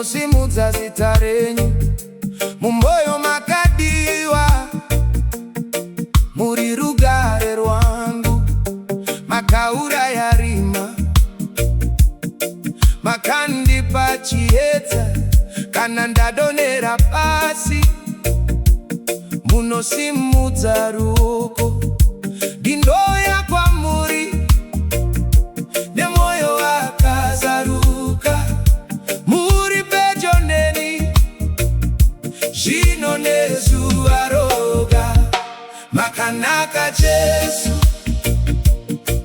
simudza zita renyu, mumwoyo makadiwa, muri rugare rwangu. Makauraya rima, makandipa chiedza, kana ndadonera pasi munosimudza ruoko. Ndinouya kwamuri nemwoyo wakazaruka, muri pedyo neni zvino nezuva roga. Makanaka Jesu,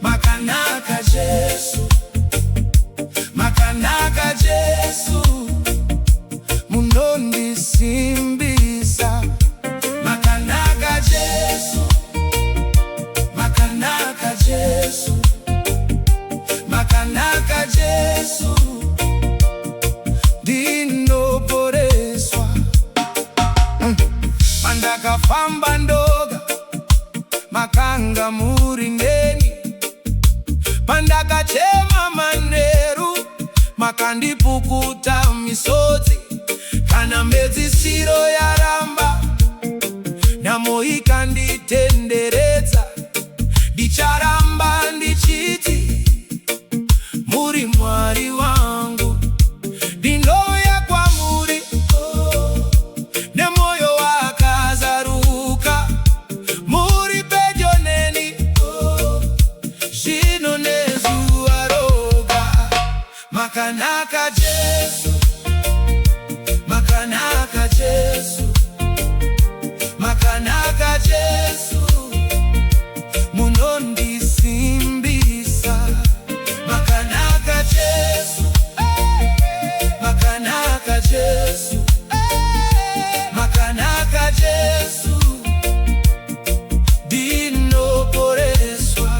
makanaka Jesu, makanaka Jesu, munondisimbisa. Makanaka Jesu, makanaka Jesu, makanaka Jesu, ndinoporeswa. Pandakafamba ndoga, makanga muri neni. Pandakachema manheru, makandipukuta misodzi. Kana medzisiro yaramba, nhamo ikanditenderedza, ndicharamba ndichiti muri Mwari wangu. Ndinouya kwamuri nemwoyo wakazaruka, muri pedyo neni zvino nezuva roga. Makanaka Jesu, makanaka Jesu, makanaka Jesu, munondisimbisa. Makanaka Jesu, makanaka Jesu, makanaka Jesu, ndinoporeswa.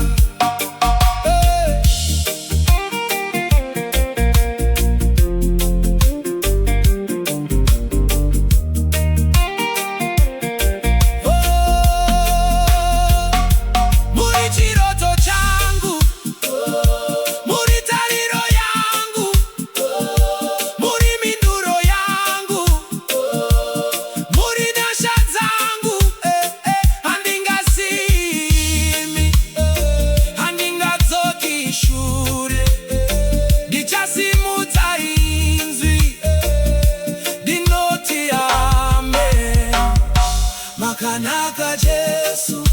Makanaka Jesu,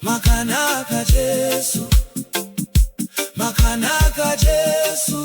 makanaka Jesu, makanaka Jesu.